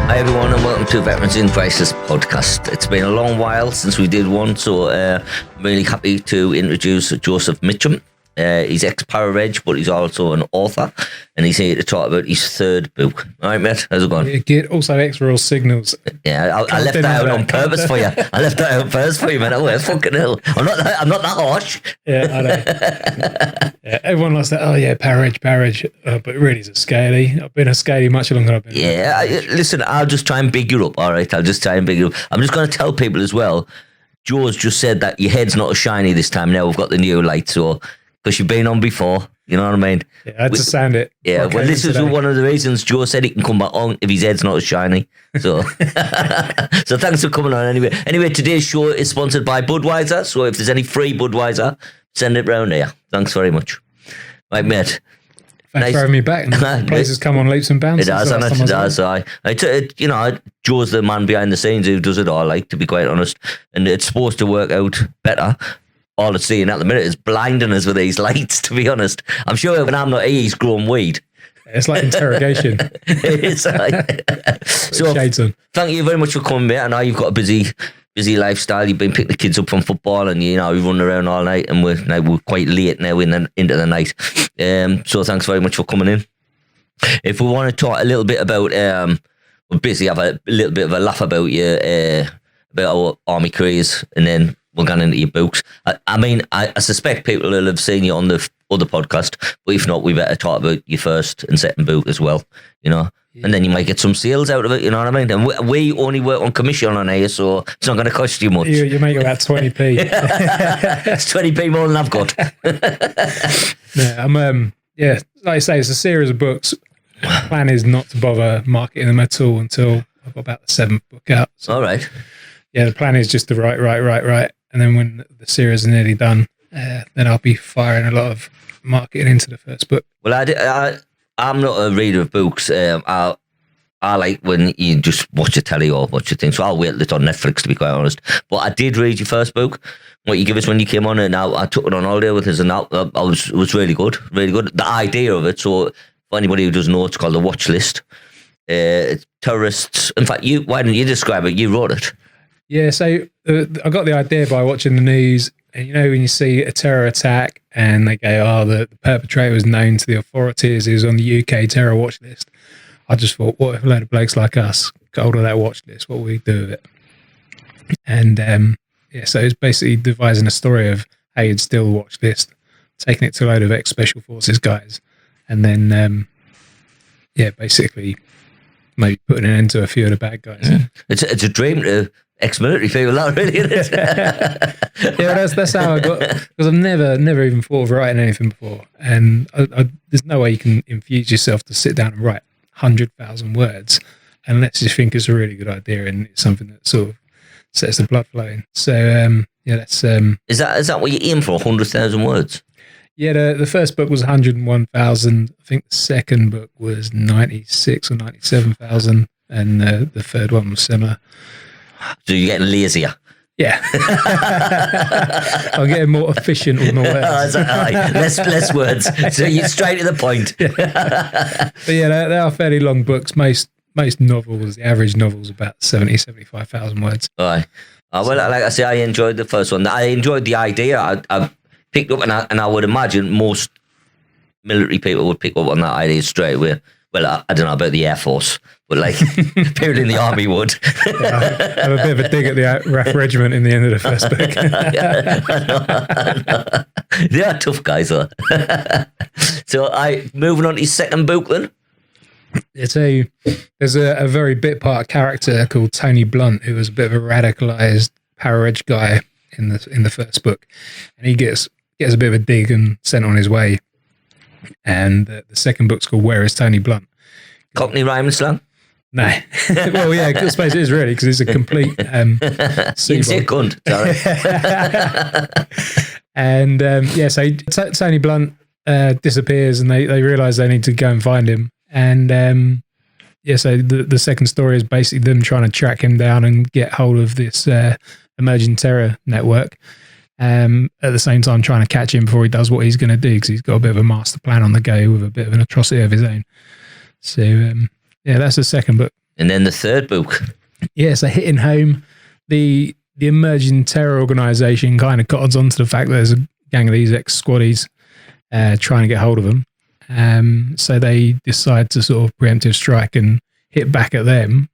Hi everyone and welcome to Veterans in Crisis podcast. It's been a long while since we did one, so I'm really happy to introduce Joseph Mitcham. He's ex-Para-Reg, but he's also an author, and he's here to talk about his third book. All right, mate, how's it going? Good. Also ex-Rural Signals. Yeah, I left that out on purpose for you. I left that out on purpose for you, man. Oh, fucking hell. I'm not that harsh. Yeah, I know. Yeah, everyone likes that. Oh yeah, Para-Reg. But it really is a scaly. I've been a scaly much longer than I've been. Yeah, listen, I'll just try and big you up, all right? I'll just try and big you up. I'm just going to tell people as well, Joe's just said that your head's not as shiny this time. Now we've got the new light, so... because you've been on before, you know what I mean? Yeah, I had to sand it. Yeah, well, this is one of the reasons Joe said he can come back on if his head's not as shiny. So, so thanks for coming on anyway. Anyway, today's show is sponsored by Budweiser, so if there's any free Budweiser, send it round here. Thanks very much. Right, mate. Thanks for having me back. The place has come on leaps and bounds. It has, and it does. You know, Joe's the man behind the scenes who does it all, like, to be quite honest. And it's supposed to work out better. All it's seeing at the minute is blinding us with these lights, to be honest. I'm sure when I'm not here, he's growing weed. It's like interrogation. It's like... So, thank you very much for coming, mate. I know you've got a busy lifestyle. You've been picking the kids up from football and, you know, you've run around all night and we're quite late now into the night. So thanks very much for coming in. If we want to talk a little bit about... we'll basically have a little bit of a laugh about you, about our army careers, and then... we'll get into your books. I suspect people will have seen you on the other podcast, but if not, we better talk about your first and second book as well, you know. Yeah. And then you might get some sales out of it, you know what I mean? And we only work on commission on here, so it's not going to cost you much. You make about 20p. It's 20p more than I've got. Yeah, like I say, it's a series of books. The plan is not to bother marketing them at all until I've got about the seventh book out. So, all right. Yeah, the plan is just to write. And then when the series is nearly done, then I'll be firing a lot of marketing into the first book. Well, I'm not a reader of books. I like when you just watch a telly or watch a thing. So I'll wait till it's on Netflix, to be quite honest. But I did read your first book, what you give us when you came on, and I took it on holiday with us, and it was really good, really good. The idea of it, so for anybody who doesn't know, it's called The Watch List. Terrorists. In fact, why don't you describe it? You wrote it. Yeah, so I got the idea by watching the news, and you know when you see a terror attack and they go, oh, the perpetrator was known to the authorities, he was on the UK terror watch list. I just thought, what if a load of blokes like us got hold of that watch list? What would we do with it? And so it's basically devising a story of how you'd steal the watch list, taking it to a load of ex-special forces guys, and then, basically maybe putting an end to a few of the bad guys. Yeah. It's a dream to... ex-military people, that really is. Yeah, that's how I got, because I've never even thought of writing anything before, and there's no way you can infuse yourself to sit down and write 100,000 words unless you think it's a really good idea and it's something that sort of sets the blood flowing. So that's is that what you aim for, 100,000 words? Yeah, the first book was 101,000. I think the second book was 96 or 97,000, and the third one was similar. So you're getting lazier. Yeah. I'm getting more efficient with my words. Less words. So you're straight to the point. Yeah. But yeah, they are fairly long books. Most novels, the average novel is about 75,000 words. All right. Well, like I say, I enjoyed the first one. I enjoyed the idea. I picked up, and I would imagine most military people would pick up on that idea straight away. Well, I don't know about the Air Force, but like people in the Army would. Yeah, I have a bit of a dig at the RAF regiment in the end of the first book. I know. They are tough guys, though. So, moving on to his second book then. There's a very bit part character called Tony Blunt, who was a bit of a radicalized Para-Reg guy in the first book, and he gets a bit of a dig and sent on his way. And the second book's called Where is Tony Blunt? Cockney rhyme and slang? No. Well, yeah, I suppose it is really, because it's a complete you can say cunt, sorry. And so Tony Blunt disappears, and they realise they need to go and find him. And so the second story is basically them trying to track him down and get hold of this emerging terror network. At the same time trying to catch him before he does what he's going to do, because he's got a bit of a master plan on the go with a bit of an atrocity of his own. So that's the second book. And then the third book. Yeah, so Hitting Home, the emerging terror organisation kind of cottons onto the fact that there's a gang of these ex-squaddies trying to get hold of them. So they decide to sort of preemptive strike and hit back at them.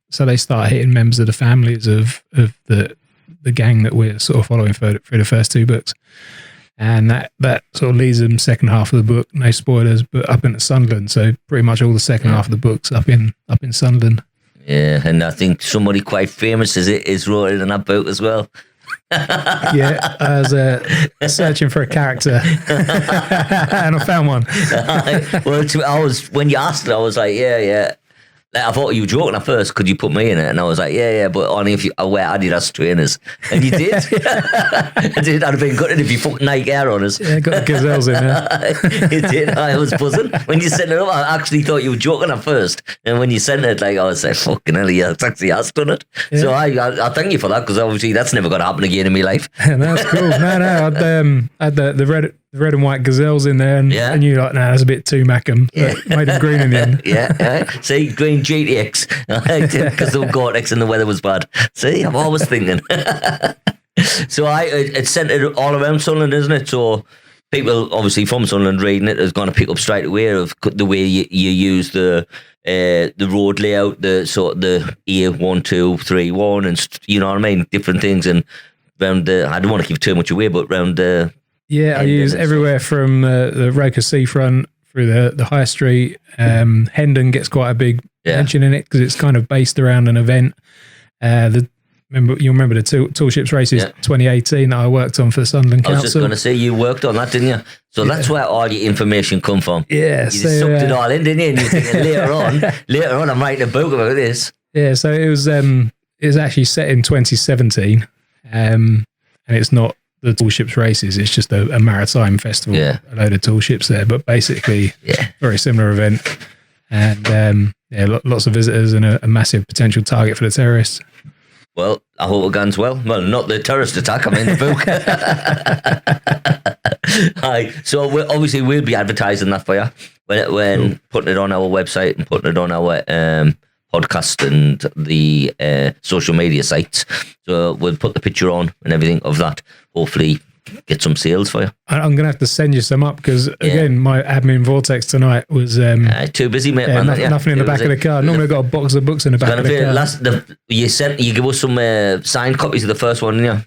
So they start hitting members of the families of the gang that we're sort of following through the first two books. And that sort of leads them second half of the book, no spoilers, but up into Sunderland. So pretty much all the second half of the book's up in Sunderland. Yeah, and I think somebody quite famous is wrote in that book as well. Yeah, I was searching for a character and I found one. When you asked it, I was like, yeah. Like, I thought you were joking at first. Could you put me in it? And I was like, yeah, but only if I wear Adidas trainers. And you did. I did. I'd have been gutted if you put Nike Air on us. Yeah, got the gazelles in there. It did. I was buzzing. When you sent it up, I actually thought you were joking at first. And when you sent it, like, I was like, fucking hell, yeah, it's actually has done it. Yeah. So I thank you for that, because obviously that's never going to happen again in my life. That's cool. No, I had the red and white gazelles in there, and you're like, nah, that's a bit too Macam. Yeah. Made them green in the end. Yeah. See, green GTX. Because the Gore-Tex and the weather was bad. See, I'm always thinking. So it's centered all around Sunderland, isn't it? So people obviously from Sunderland reading it is going to pick up straight away of the way you use the road layout, the sort of the A1, 2, 3, 1, and you know what I mean, different things, and around I don't want to give too much away, but around the I use everywhere from the Roker Seafront through the High Street. Hendon gets quite a big mention in it because it's kind of based around an event. You'll remember the Tall Ships Races 2018 that I worked on for the Sunderland Council. I was just going to say, you worked on that, didn't you? So that's where all your information come from. Yeah. You just sucked it all in, didn't you? And you're thinking, later on, I'm writing a book about this. Yeah, so it was actually set in 2017, and it's not the Tall Ships Races, it's just a maritime festival, a load of tall ships there, but basically very similar event, and lots of visitors and a massive potential target for the terrorists. Well, I hope it goes well. Well, not the terrorist attack, I mean the book. Hi. So we'll be advertising that for you when putting it on our website and putting it on our podcast and the social media sites. So we'll put the picture on and everything of that. Hopefully get some sales for you. I'm going to have to send you some up because, again, my admin vortex tonight was... too busy, mate. Nothing in the back of the car. Normally I've got a box of books in the back of the car. You give us some signed copies of the first one, didn't you?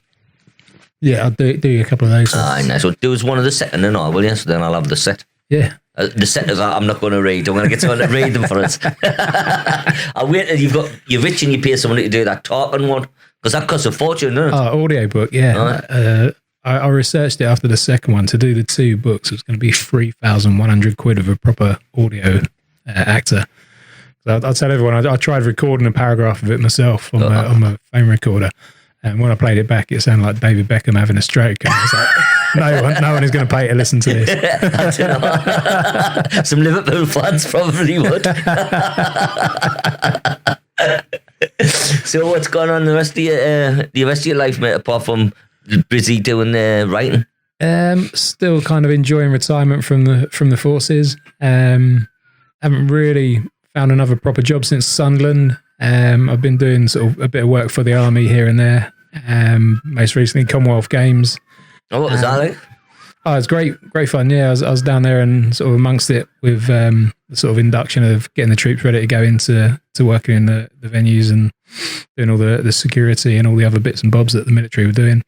Yeah, I'll do a couple of those. Nice. So do us one of the second and all, will you? So then I'll have the set. Yeah. The set of that I'm not going to read. I'm going to get someone to read them for us. I'll wait till you're rich and you pay somebody to do that talking one, because that costs a fortune, doesn't it? Audio book, yeah. I researched it after the second one. To do the two books, it was going to be 3,100 quid of a proper audio actor. So I'll tell everyone, I tried recording a paragraph of it myself on my phone recorder. And when I played it back, it sounded like David Beckham having a stroke. And I was like, no one is going to pay to listen to this. Some Liverpool fans probably would. So what's going on the rest of your life, mate, apart from busy doing writing? Still kind of enjoying retirement from the forces. Haven't really found another proper job since Sunderland. I've been doing sort of a bit of work for the army here and there. Most recently Commonwealth Games. Oh, what was that like? Oh, it's great fun. Yeah, I was down there and sort of amongst it with the sort of induction of getting the troops ready to go into working in the venues and doing all the security and all the other bits and bobs that the military were doing.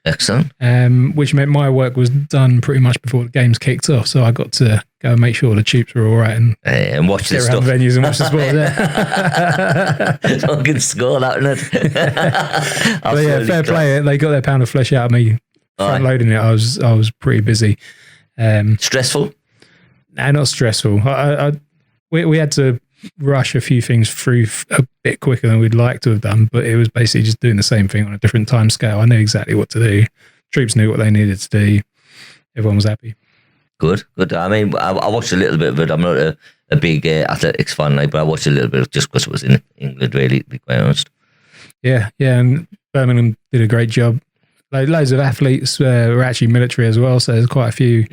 Excellent. Which meant my work was done pretty much before the games kicked off, so I got to go and make sure the troops were all right and watch the stuff. Venues and watch the sport. Fucking score that, isn't it? But yeah, fair play. They got their pound of flesh out of me. Front loading it, I was pretty busy. Stressful? No, not stressful. We had to rush a few things through a bit quicker than we'd like to have done, but it was basically just doing the same thing on a different time scale. I knew exactly what to do. Troops knew what they needed to do. Everyone was happy. Good. I mean, I watched a little bit of it. I'm not a big athletics fan, but I watched a little bit just because it was in England, really, to be quite honest. Yeah, and Birmingham did a great job. Loads of athletes were actually military as well, so there's quite a few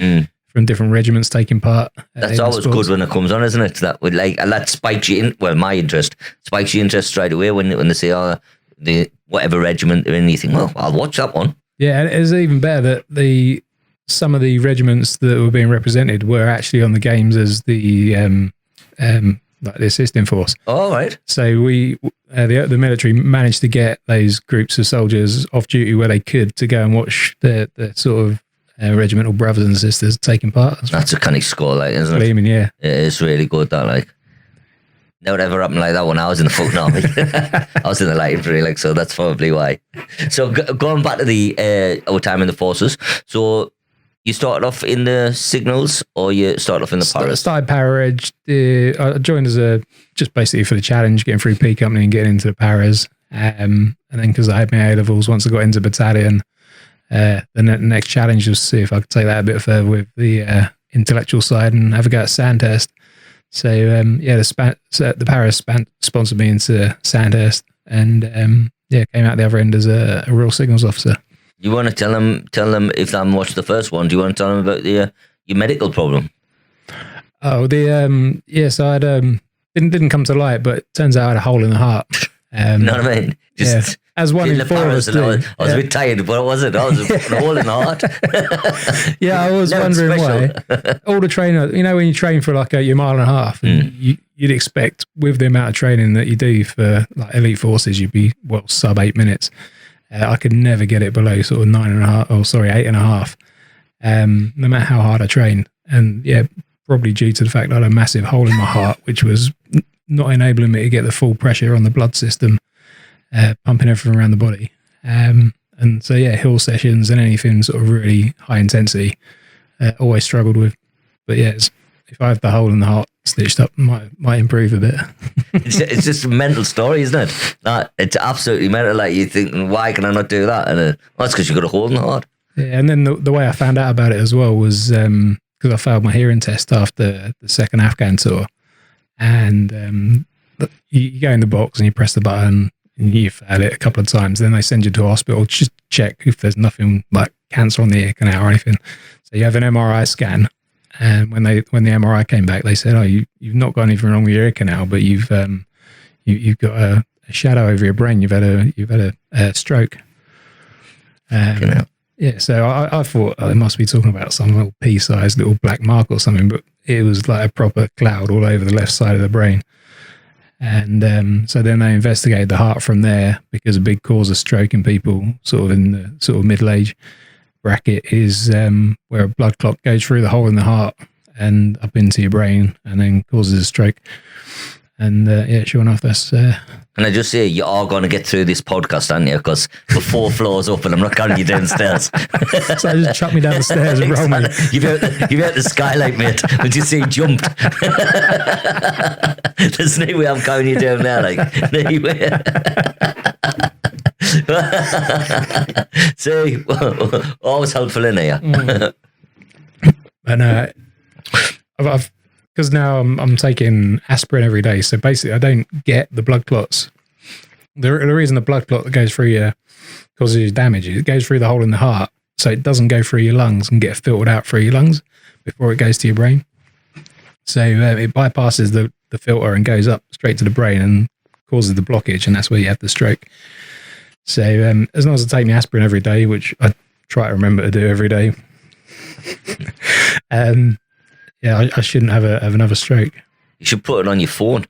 from different regiments taking part. That's always good when it comes on, isn't it? That would that spikes you in. Well, my interest spikes your interest straight away when they say, "Oh, the whatever regiment they're in." You think, "Well, I'll watch that one." Yeah, and it's even better that some of the regiments that were being represented were actually on the games as the like the assisting force. All right. So we, the military, managed to get those groups of soldiers off duty where they could to go and watch the sort of regimental brothers and sisters taking part. That's a kind of score, like, isn't it? Gleaming, yeah. It is really good, that, like. Never ever happened like that when I was in the fucking army. I was in the light infantry, like, so that's probably why. So going back to our time in the forces, so you started off in the signals, or you started off in the paras? Started para edge. I joined as just basically for the challenge, getting through P Company and getting into the paras. And then because I had my A-levels, once I got into battalion, the next challenge was to see if I could take that a bit further with the intellectual side and have a go at Sandhurst. So the paras sponsored me into Sandhurst, and came out the other end as a Royal Signals officer. You want to tell them if they watched the first one? Do you want to tell them about your medical problem? Oh, so I had didn't come to light, but it turns out I had a hole in the heart. You know what I mean? Just as one in four of us do. I was a bit tired, but was it? I was a hole in the heart. Yeah, I was wondering why. All the trainer, when you train for like your mile and a half, and you'd expect with the amount of training that you do for like elite forces, you'd be sub 8 minutes. I could never get it below sort of 8.5. No matter how hard I trained, and probably due to the fact that I had a massive hole in my heart, which was not enabling me to get the full pressure on the blood system, pumping everything around the body. And so hill sessions and anything sort of really high intensity, always struggled with. But if I have the hole in the heart stitched up, might improve a bit. It's just a mental story, isn't it? It's absolutely mental. Like, you think, why can I not do that? And that's because you got a hole in the heart. Yeah, and then the way I found out about it as well was because I failed my hearing test after the second Afghan tour, and you go in the box and you press the button and you fail it a couple of times. Then they send you to a hospital to just check if there's nothing like cancer on the ear canal or anything. So you have an MRI scan. And when the MRI came back, they said, "Oh, you've not got anything wrong with your ear canal, but you've got a shadow over your brain. You've had a stroke." So I thought they must be talking about some little pea-sized little black mark or something, but it was like a proper cloud all over the left side of the brain. And so then they investigated the heart from there, because a big cause of stroke in people sort of in the sort of middle age bracket is where a blood clot goes through the hole in the heart and up into your brain and then causes a stroke. And sure enough, that's... Can I just say, you are going to get through this podcast, aren't you? Because we're 4 floors up and I'm not carrying you downstairs. So just chuck me down the stairs and roll me. You've out the skylight, mate. Would you see jumped? There's no way I'm carrying you down there, like. No way. See, always helpful in here. And I've because now I'm taking aspirin every day, so basically I don't get the blood clots. The reason the blood clot that goes through you causes you damage, it goes through the hole in the heart, so it doesn't go through your lungs and get filtered out through your lungs before it goes to your brain. So it bypasses the filter and goes up straight to the brain and causes the blockage, and that's where you have the stroke. So as long as I take my aspirin every day, which I try to remember to do every day, I shouldn't have another stroke. You should put it on your phone.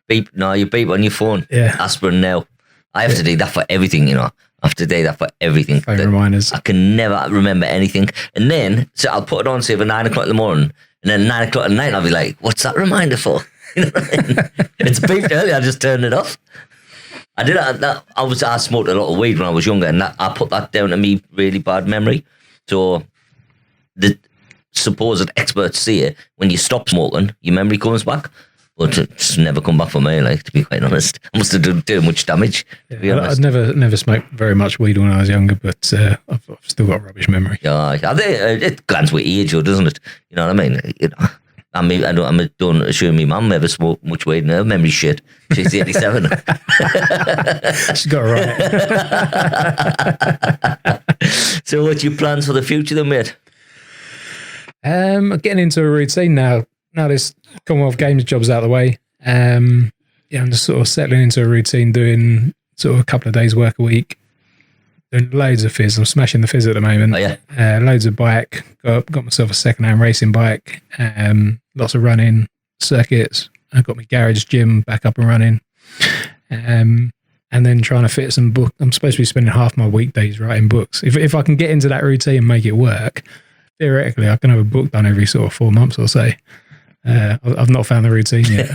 You beep on your phone. Yeah. Aspirin now. I have to do that for everything, I have to do that for everything. Phone reminders. I can never remember anything. And then, so I'll put it on, say, for 9 o'clock in the morning, and then 9 o'clock at night, I'll be like, what's that reminder for? You know what I mean? It's beeped early, I just turned it off. I smoked a lot of weed when I was younger, and I put that down to me really bad memory. So the supposed experts say it, when you stop smoking, your memory comes back, but it's never come back for me, like, to be quite honest. I must have done much damage, to be honest. I'd never smoked very much weed when I was younger, but I've still got a rubbish memory. Yeah, it glands with age, though, doesn't it? You know what I mean? I don't assume my mum ever smoked much weed in her memory shit. She's 87. She's got it right. So what's your plans for the future then, mate? Getting into a routine now. Now this Commonwealth Games job's out of the way. I'm just sort of settling into a routine, doing sort of a couple of days work a week, doing loads of fizz. I'm smashing the fizz at the moment. Oh, yeah. Loads of bike. Got myself a second-hand racing bike. Lots of running circuits. I've got my garage gym back up and running. And then trying to fit some book. I'm supposed to be spending half my weekdays writing books. If I can get into that routine and make it work, theoretically, I can have a book done every sort of 4 months or so. I've not found the routine yet.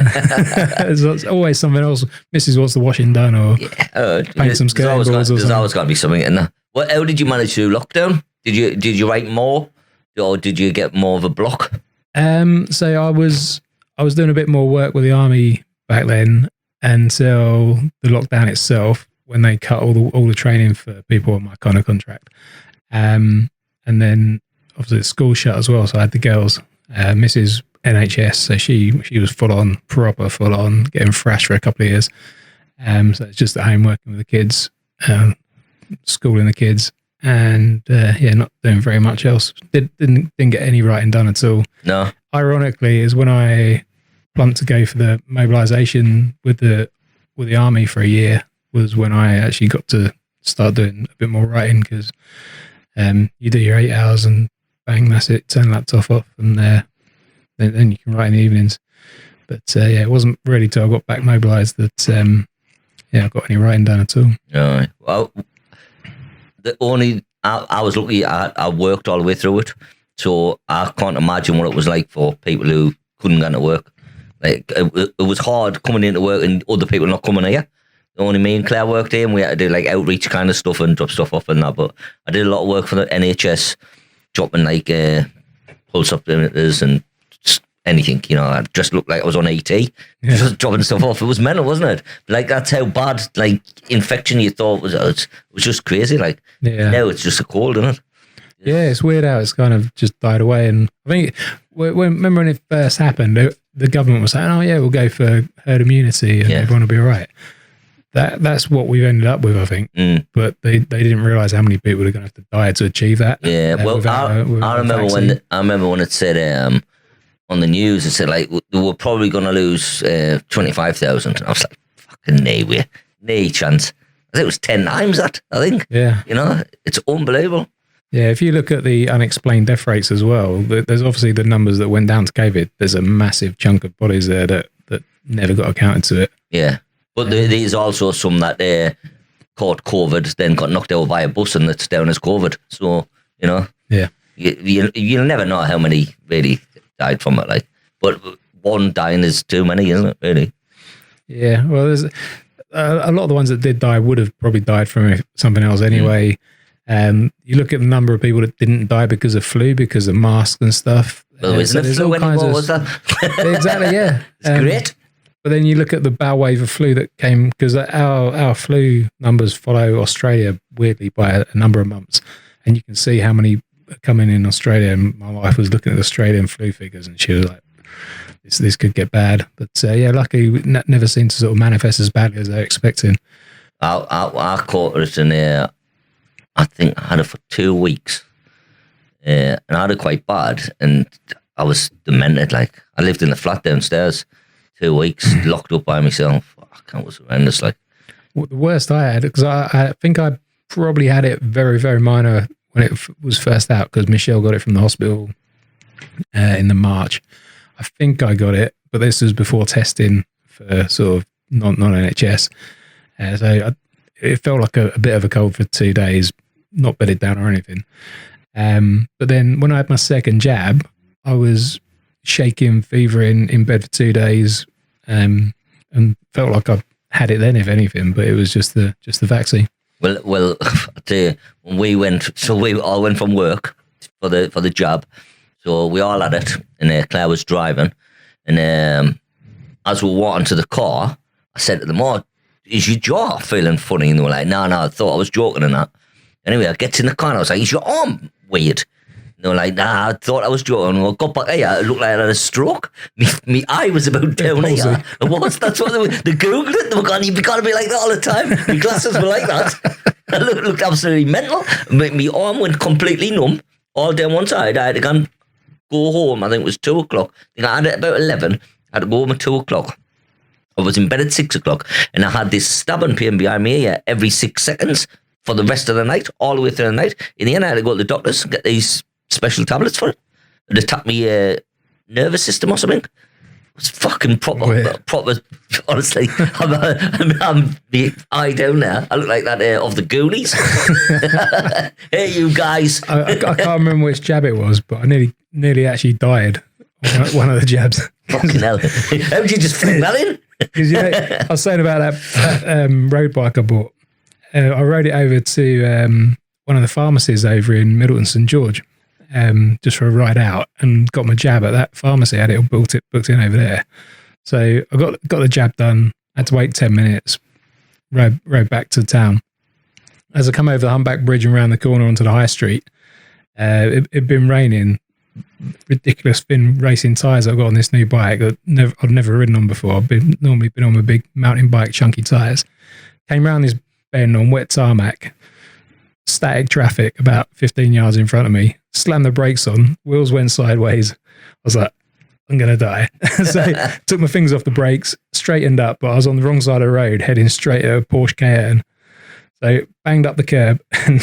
There's always something else. Mrs. wants the washing done or paint some skateboards or something. There's always got to be something in there. Well, how did you manage to do lockdown? Did you write more, or did you get more of a block? So I was doing a bit more work with the army back then until the lockdown itself, when they cut all the training for people on my kind of contract. And then obviously the school shut as well, so I had the girls. Mrs. NHS, so she was proper full on, getting thrashed for a couple of years. So it's just at home working with the kids, schooling the kids, and not doing very much else. Didn't get any writing done at all. No. Ironically, is when I plumped to go for the mobilisation with the army for a year, was when I actually got to start doing a bit more writing, because you do your 8 hours and bang, that's it, turn the laptop off, and then you can write in the evenings. But it wasn't really till I got back mobilised that I got any writing done at all. All right. Well, I was lucky. I worked all the way through it, so I can't imagine what it was like for people who couldn't get to work. Like it was hard coming into work and other people not coming here. Only me and Claire worked here, and we had to do like outreach kind of stuff and drop stuff off and that. But I did a lot of work for the NHS, dropping like pulse oximeters and anything, I just looked like I was on ET, just dropping stuff off. It was mental, wasn't it? Like, that's how bad, like, infection you thought was. It was just crazy. Like, now it's just a cold, isn't it? Yeah, it's weird how it's kind of just died away. And I think, remember when it first happened, the government was saying, oh yeah, we'll go for herd immunity and everyone will be all right. That's what we've ended up with, I think. But they didn't realise how many people are going to have to die to achieve that. Yeah, well, I remember when it said on the news, it said like they were probably going to lose 25,000. I was like, fucking no chance. I think it was 10 times that. I think. Yeah. It's unbelievable. Yeah, if you look at the unexplained death rates as well, there's obviously the numbers that went down to COVID. There's a massive chunk of bodies there that never got accounted to it. Yeah. But there's also some that caught COVID, then got knocked out by a bus and it's down as COVID. So, Yeah. You'll never know how many really died from it. Like, but one dying is too many, isn't it, really? Yeah. Well, there's a lot of the ones that did die would have probably died from something else anyway. You look at the number of people that didn't die because of flu, because of masks and stuff. Well, isn't it flu anymore, was that? Exactly, yeah. It's great. But then you look at the bow wave of flu that came, because our flu numbers follow Australia weirdly by a number of months, and you can see how many are coming in Australia. And my wife was looking at the Australian flu figures, and she was like, "This could get bad." But luckily, it never seemed to sort of manifest as badly as they were expecting. I caught it in there. I think I had it for 2 weeks, and I had it quite bad, and I was demented. Like, I lived in the flat downstairs. 2 weeks, locked up by myself. It was horrendous. Like, well, the worst I had, because I think I probably had it very, very minor when it was first out, because Michelle got it from the hospital in the March. I think I got it, but this was before testing for sort of non-NHS. So it felt like a bit of a cold for 2 days, not bedded down or anything. But then when I had my second jab, I was shaking, fever in bed for 2 days, and felt like I had it then, if anything, but it was just the vaccine. Well, I tell you, when we all went from work for the jab, so we all had it, and Claire was driving, and as we were walking to the car, I said to them, "Oh, is your jaw feeling funny?" And they were like, "No, I thought I was joking and that." Anyway, I get in the car and I was like, "Is your arm weird?" And they were like, "Nah, I thought I was joking." I got back here, it looked like I had a stroke. Me eye was about down here. That's what they Googled it. They were going, "You've got to be like that all the time." My glasses were like that. I looked absolutely mental. My arm went completely numb, all down one side. I had to go and go home. I think it was 2 o'clock. I think I had it about 11. I had to go home at 2 o'clock. I was in bed at 6 o'clock, and I had this stabbing pain behind my ear every 6 seconds for the rest of the night, all the way through the night. In the end, I had to go to the doctors and get these special tablets for it. They attacked my nervous system or something. It was fucking proper. Honestly, I'm the eye down there. I look like that of the Goonies. Hey, you guys! I can't remember which jab it was, but I nearly actually died on one of the jabs. Fucking hell! How did you just fit that in? Because I was saying about that road bike I bought. I rode it over to one of the pharmacies over in Middleton St George, just for a ride out, and got my jab at that pharmacy. I had it all booked in over there. So I got the jab done. Had to wait 10 minutes. Rode back to town. As I come over the Humpback Bridge and round the corner onto the high street, it'd been raining. Ridiculous thin racing tyres I've got on this new bike that I've never ridden on before. I've normally been on my big mountain bike, chunky tyres. Came round this bend on wet tarmac, static traffic about 15 yards in front of me, slammed the brakes on, wheels went sideways. I was like, I'm going to die. So took my fingers off the brakes, straightened up, but I was on the wrong side of the road, heading straight at a Porsche Cayenne. So banged up the curb and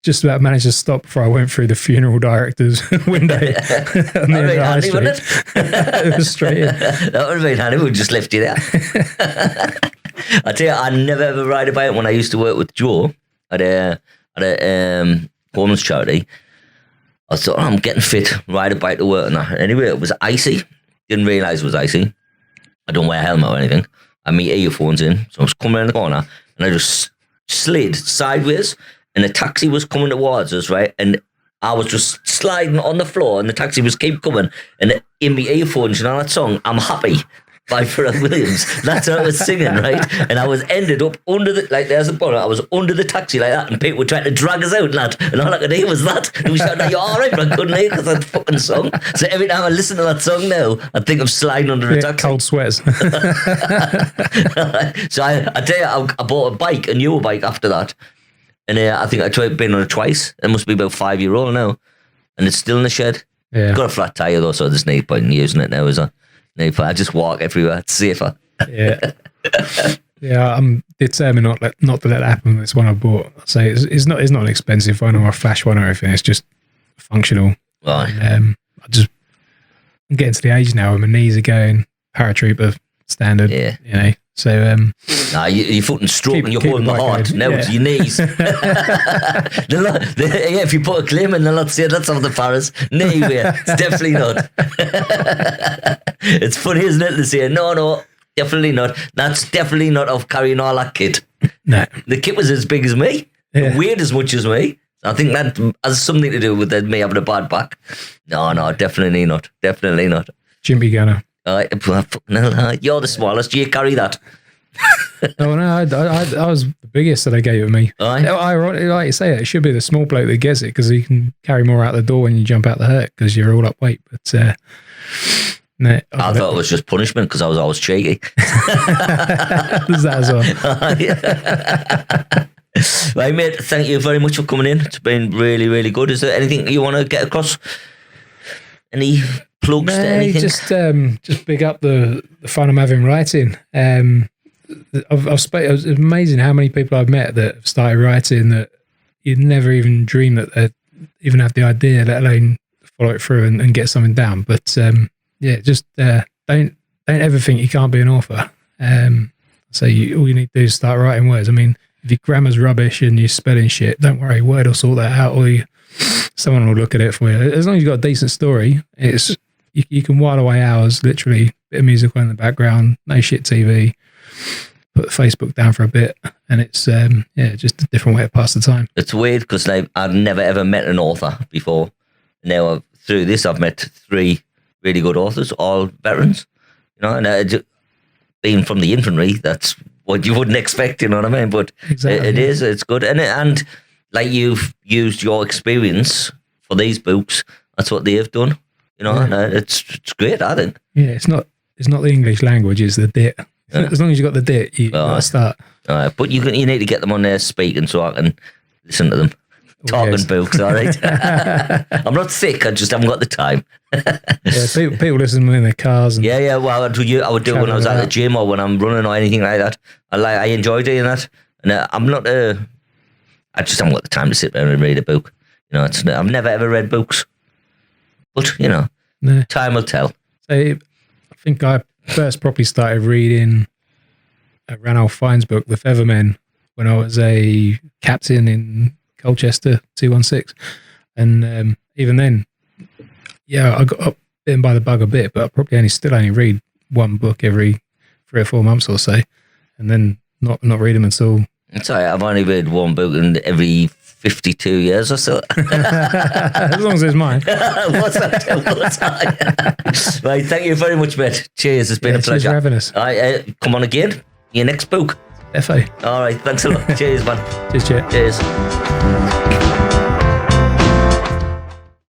just about managed to stop before I went through the funeral director's window. On the high street. It was straight in. That would have been handy. We'd just left you there. I tell you, I never ever ride a bike. When I used to work with Joe at a homeless charity, I thought, I'm getting fit, ride a bike to work and that. Anyway, it was icy. Didn't realise it was icy. I don't wear a helmet or anything. I had my earphones in, so I was coming around the corner and I just slid sideways. And the taxi was coming towards us, right? And I was just sliding on the floor and the taxi was keep coming. And in my earphones, you know that song, I'm Happy by Pharrell Williams. That's what I was singing, right? And I was ended up under the, like there's a bonnet, I was under the taxi like that and people were trying to drag us out, lad. And all I could hear was that. And we shouted, are you all right? But I couldn't hear because of that fucking song. So every time I listen to that song now, I think I'm sliding under a taxi. Cold sweats. So I tell you, I bought a bike, a newer bike after that. And I think I tried being on it twice. It must be about 5-year-old now. And it's still in the shed. Yeah. It's got a flat tyre though, so there's no point in using it now, is there? No point. I just walk everywhere. It's safer. Yeah. Yeah, I'm determined not to let that happen with this one I bought. So it's not an expensive one or a flash one or anything. It's just functional. Right. I'm getting to the age now where my knees are going paratrooper standard. Yeah. You know. So you're fucking stroking, you're holding the heart. Now it's your knees. If you put a claim in, they'll not say that's of the Paris. No way. It's definitely not. It's funny, isn't it, to say, no, definitely not. That's definitely not of carrying all that kit. No. The kit was as big as me, weighed as much as me. I think that has something to do with me having a bad back. No, definitely not. Definitely not. Jimmy Gunner. You're the smallest. You carry that. No, I was the biggest that they gave it me. Ironically, like you say, it should be the small bloke that gets it because he can carry more out the door when you jump out the hurt because you're all up weight. But no, I thought it was just punishment because I was always cheeky. There's that as well. Right, mate, thank you very much for coming in. It's been really, really good. Is there anything you want to get across? Any plugs to anything? Just big up the fun I'm having writing. It's amazing how many people I've met that have started writing that you'd never even dream that they'd even have the idea, let alone follow it through and get something down. But just don't ever think you can't be an author. So all you need to do is start writing words. I mean, if your grammar's rubbish and you're spelling shit, don't worry, Word will sort that out, or someone will look at it for you. As long as you've got a decent story, it's you can while away hours, literally, bit of music on in the background, no shit TV, put Facebook down for a bit, and it's just a different way to pass the time. It's weird because I've never ever met an author before. Now through this, I've met 3 really good authors, all veterans. You know, and being from the infantry, that's what you wouldn't expect. You know what I mean? But exactly, it's good, and like you've used your experience for these books. That's what they've done. You know, and it's great, I think. Yeah, it's not the English language, it's the dit. Yeah. As long as you've got the dit, you got to start. But you need to get them on there speaking so I can listen to them. talking books, all right? I'm not sick, I just haven't got the time. People listen to me in their cars. And well, I would do it when I was at the gym or when I'm running or anything like that. I enjoy doing that. And I'm not I just haven't got the time to sit there and read a book. I've never ever read books. But, time will tell. So I think I first probably started reading Ranulph Fiennes' book, The Feathermen, when I was a captain in Colchester 216. And even then, I got bitten by the bug a bit, but I probably still only read one book every 3 or 4 months or so, and then not read them until... Sorry, I've only read one book in every 52 years or so. As long as it's mine. What's that? Right, thank you very much, mate. Cheers, it's been a pleasure. Cheers for having us. Come on again, your next book. FA. All right, thanks a lot. Cheers, man. Cheers. Cheers.